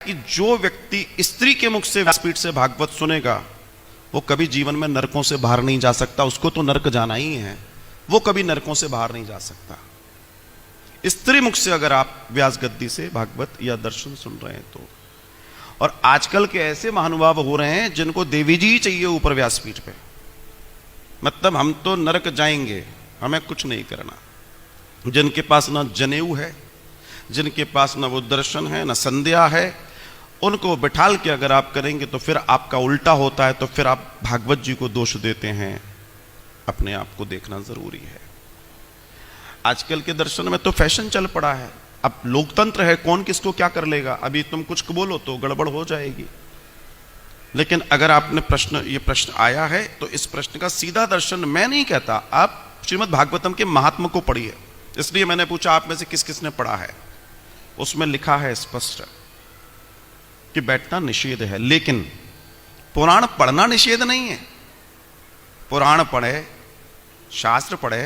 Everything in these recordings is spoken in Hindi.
कि जो व्यक्ति स्त्री के मुख से व्यासपीठ से भागवत सुनेगा वो कभी जीवन में नरकों से बाहर नहीं जा सकता। उसको तो नरक जाना ही है, वो कभी नरकों से बाहर नहीं जा सकता। स्त्री मुख से अगर आप व्यास गद्दी से भागवत या दर्शन सुन रहे हैं तो। और आजकल के ऐसे महानुभाव हो रहे हैं जिनको देवी जी चाहिए ऊपर व्यासपीठ पे, मतलब हम तो नरक जाएंगे, हमें कुछ नहीं करना। जिनके पास ना जनेऊ है, जिनके पास ना वो दर्शन है, ना संध्या है, उनको बिठाल के अगर आप करेंगे तो फिर आपका उल्टा होता है, तो फिर आप भागवत जी को दोष देते हैं। अपने आप को देखना जरूरी है। आजकल के दर्शन में तो फैशन चल पड़ा है। अब लोकतंत्र है, कौन किसको क्या कर लेगा। अभी तुम कुछ बोलो तो गड़बड़ हो जाएगी। लेकिन अगर आपने ये प्रश्न आया है तो इस प्रश्न का सीधा दर्शन मैं नहीं कहता, आप श्रीमद् भागवतम के महात्म को पढ़िए। इसलिए मैंने पूछा आप में से किस किसने पढ़ा है। उसमें लिखा है स्पष्ट कि बैठना निषेध है, लेकिन पुराण पढ़ना निषेध नहीं है। पुराण पढ़े, शास्त्र पढ़े,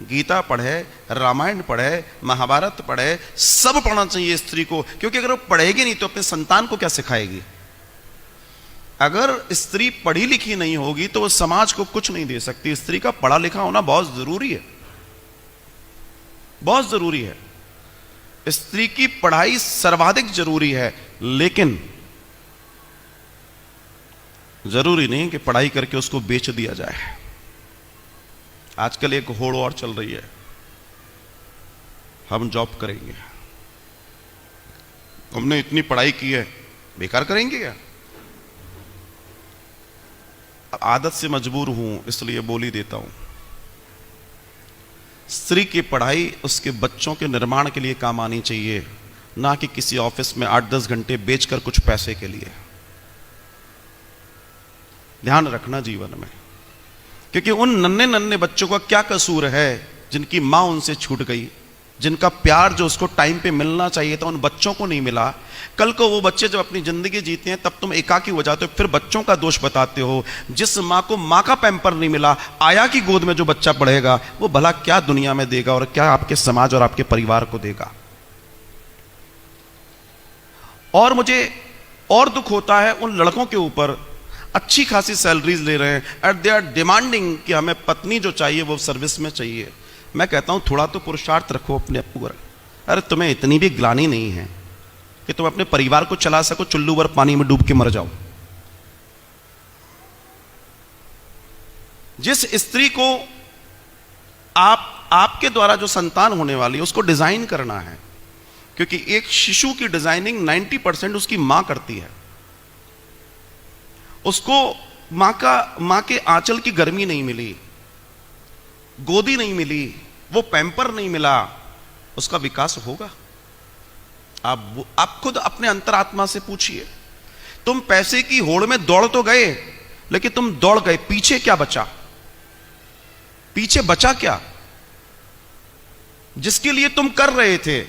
गीता पढ़े, रामायण पढ़े, महाभारत पढ़े, सब पढ़ना चाहिए स्त्री को। क्योंकि अगर वो पढ़ेगी नहीं तो अपने संतान को क्या सिखाएगी। अगर स्त्री पढ़ी लिखी नहीं होगी तो वो समाज को कुछ नहीं दे सकती। स्त्री का पढ़ा लिखा होना बहुत जरूरी है, बहुत जरूरी है। स्त्री की पढ़ाई सर्वाधिक जरूरी है, लेकिन जरूरी नहीं कि पढ़ाई करके उसको बेच दिया जाए। आजकल एक होड़ और चल रही है, हम जॉब करेंगे, हमने इतनी पढ़ाई की है, बेकार करेंगे क्या। आदत से मजबूर हूं इसलिए बोल ही देता हूं। स्त्री की पढ़ाई उसके बच्चों के निर्माण के लिए काम आनी चाहिए, ना कि किसी ऑफिस में 8-10 घंटे बेचकर कुछ पैसे के लिए। ध्यान रखना जीवन में, क्योंकि उन नन्हे नन्हे बच्चों का क्या कसूर है जिनकी मां उनसे छूट गई, जिनका प्यार जो उसको टाइम पे मिलना चाहिए था उन बच्चों को नहीं मिला। कल को वो बच्चे जब अपनी जिंदगी जीते हैं तब तुम एकाकी हो जाते हो, फिर बच्चों का दोष बताते हो। जिस मां को मां का पैम्पर नहीं मिला, आया की गोद में जो बच्चा पढ़ेगा वो भला क्या दुनिया में देगा और क्या आपके समाज और आपके परिवार को देगा। और मुझे और दुख होता है उन लड़कों के ऊपर, अच्छी खासी सैलरीज ले रहे हैं एंड दे आर डिमांडिंग कि हमें पत्नी जो चाहिए वो सर्विस में चाहिए। मैं कहता हूं थोड़ा तो पुरुषार्थ रखो अपने ऊपर। अरे तुम्हें इतनी भी ग्लानि नहीं है कि तुम अपने परिवार को चला सको, चुल्लू भर पानी में डूब के मर जाओ। जिस स्त्री को आपके द्वारा जो संतान होने वाली है उसको डिजाइन करना है, क्योंकि एक शिशु की डिजाइनिंग 90% उसकी मां करती है। उसको मां के आंचल की गर्मी नहीं मिली, गोदी नहीं मिली, वो पैम्पर नहीं मिला, उसका विकास होगा। आप खुद अपने अंतरात्मा से पूछिए। तुम पैसे की होड़ में दौड़ तो गए, लेकिन तुम दौड़ गए, पीछे क्या बचा? पीछे बचा क्या जिसके लिए तुम कर रहे थे?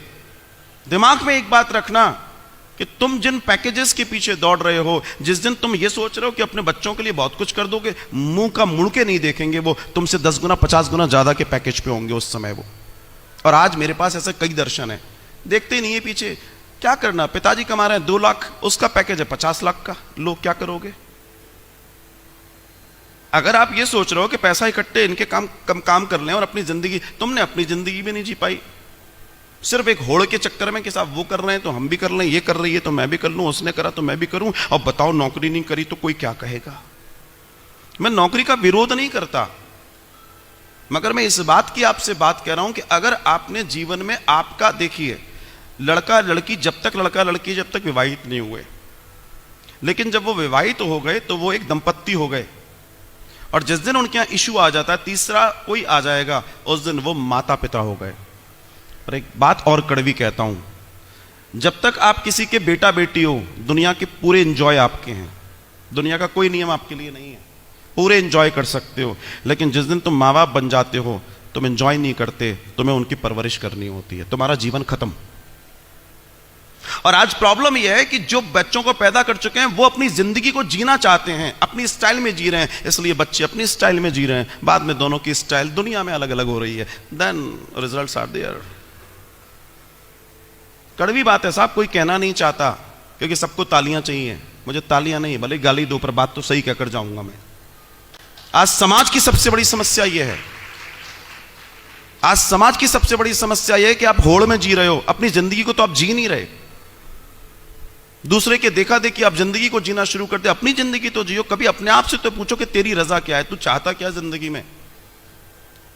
दिमाग में एक बात रखना कि तुम जिन पैकेजेस के पीछे दौड़ रहे हो, जिस दिन तुम ये सोच रहे हो कि अपने बच्चों के लिए बहुत कुछ कर दोगे, मुंह का मुड़ के नहीं देखेंगे, वो तुमसे 10 गुना 50 गुना ज्यादा के पैकेज पे होंगे उस समय वो। और आज मेरे पास ऐसे कई दर्शन है, देखते ही नहीं है पीछे क्या करना। पिताजी कमा रहे हैं 2 लाख, उसका पैकेज है 50 लाख का, लोग क्या करोगे? अगर आप ये सोच रहे हो कि पैसा इकट्ठे इनके काम कर लें और अपनी जिंदगी, तुमने अपनी जिंदगी भी नहीं जी पाई। सिर्फ एक होड़ के चक्कर में कि साहब वो कर रहे हैं तो हम भी कर लें, ये कर रही है तो मैं भी कर लूं, उसने करा तो मैं भी करूं। अब बताओ नौकरी नहीं करी तो कोई क्या कहेगा। मैं नौकरी का विरोध नहीं करता, मगर मैं इस बात की आपसे बात कह रहा हूं कि अगर आपने जीवन में आपका, देखिए लड़का लड़की जब तक विवाहित नहीं हुए, लेकिन जब वो विवाहित हो गए तो वो एक दंपत्ति हो गए। और जिस दिन उनके यहां इशू आ जाता है, तीसरा कोई आ जाएगा, उस दिन वो माता पिता हो गए। और एक बात और कड़वी कहता हूं, जब तक आप किसी के बेटा बेटी हो, दुनिया के पूरे एंजॉय आपके हैं। दुनिया का कोई नियम आपके लिए नहीं है, पूरे एंजॉय कर सकते हो। लेकिन जिस दिन तुम माँ बाप बन जाते हो, तुम एंजॉय नहीं करते, तुम्हें उनकी परवरिश करनी होती है, तुम्हारा जीवन खत्म। और आज प्रॉब्लम यह है कि जो बच्चों को पैदा कर चुके हैं वो अपनी जिंदगी को जीना चाहते हैं, अपनी स्टाइल में जी रहे हैं, इसलिए बच्चे अपनी स्टाइल में जी रहे हैं। बाद में दोनों की स्टाइल दुनिया में अलग अलग हो रही है, देन रिजल्ट्स आर देयर। कड़वी बात है साहब, कोई कहना नहीं चाहता, क्योंकि सबको तालियां चाहिए, मुझे तालियां नहीं, भले गाली दो पर बात तो सही कहकर जाऊंगा मैं। आज समाज की सबसे बड़ी समस्या यह है, आज समाज की सबसे बड़ी समस्या यह है कि आप होड़ में जी रहे हो, अपनी जिंदगी को तो आप जी नहीं रहे। दूसरे के देखा देखी आप जिंदगी को जीना शुरू करते, अपनी जिंदगी तो जियो। कभी अपने आप से तो पूछो कि तेरी रजा क्या है, तू चाहता क्या जिंदगी में।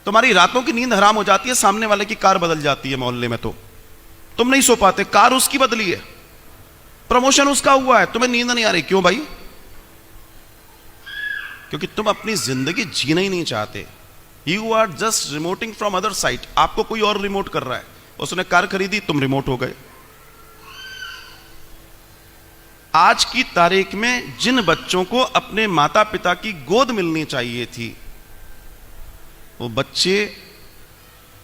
तुम्हारी रातों की नींद हराम हो जाती है, सामने वाले की कार बदल जाती है मोहल्ले में, तो तुम नहीं सो पाते, कार उसकी बदली है, प्रमोशन उसका हुआ है, तुम्हें नींद नहीं आ रही। क्यों भाई? क्योंकि तुम अपनी जिंदगी जीना ही नहीं चाहते। You are just remoting from other side, आपको कोई और रिमोट कर रहा है। उसने कार खरीदी, तुम रिमोट हो गए। आज की तारीख में जिन बच्चों को अपने माता पिता की गोद मिलनी चाहिए थी, वो बच्चे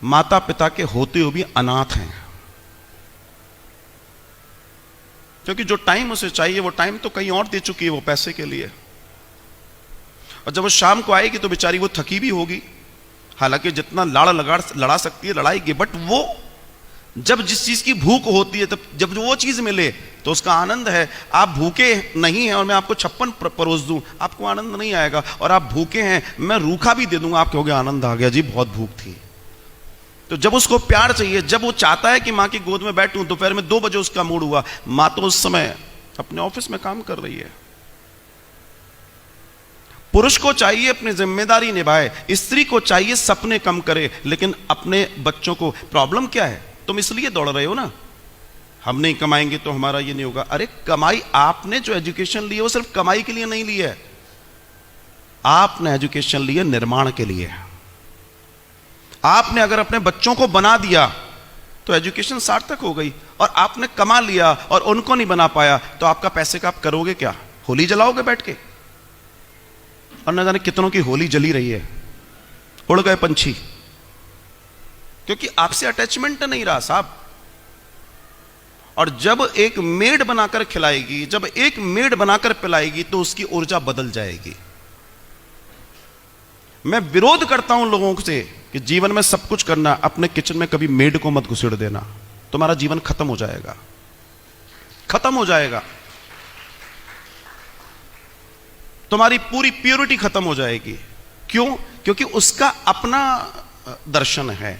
माता पिता के होते हुए भी अनाथ हैं। क्योंकि जो टाइम उसे चाहिए वो टाइम तो कहीं और दे चुकी है वो पैसे के लिए। और जब वो शाम को आएगी तो बेचारी वो थकी भी होगी, हालांकि जितना लड़ा सकती है लड़ाएगी, बट वो जब जिस चीज की भूख होती है, तब जब वो चीज मिले तो उसका आनंद है। आप भूखे नहीं हैं और मैं आपको 56 परोस दूं, आपको आनंद नहीं आएगा। और आप भूखे हैं, मैं रूखा भी दे दूंगा, आप कहोगे आनंद आ गया जी, बहुत भूख थी। तो जब उसको प्यार चाहिए, जब वो चाहता है कि मां की गोद में बैठूं, दोपहर में 2 बजे उसका मूड हुआ, मां तो उस समय अपने ऑफिस में काम कर रही है। पुरुष को चाहिए अपनी जिम्मेदारी निभाए, स्त्री को चाहिए सपने कम करे, लेकिन अपने बच्चों को। प्रॉब्लम क्या है? तुम इसलिए दौड़ रहे हो ना, हम नहीं कमाएंगे तो हमारा ये नहीं होगा। अरे कमाई, आपने जो एजुकेशन ली है वो सिर्फ कमाई के लिए नहीं ली है, आपने एजुकेशन ली है निर्माण के लिए। आपने अगर अपने बच्चों को बना दिया तो एजुकेशन सार्थक हो गई। और आपने कमा लिया और उनको नहीं बना पाया तो आपका पैसे का आप करोगे क्या? होली जलाओगे बैठ के? और न जाने कितनों की होली जली रही है, उड़ गए पंछी, क्योंकि आपसे अटैचमेंट नहीं रहा साहब। और जब एक मेड बनाकर खिलाएगी, जब एक मेड बनाकर पिलाएगी, तो उसकी ऊर्जा बदल जाएगी। मैं विरोध करता हूं लोगों से कि जीवन में सब कुछ करना, अपने किचन में कभी मेड को मत घुसेड़ देना, तुम्हारा जीवन खत्म हो जाएगा, खत्म हो जाएगा, तुम्हारी पूरी प्योरिटी खत्म हो जाएगी। क्यों? क्योंकि उसका अपना दर्शन है,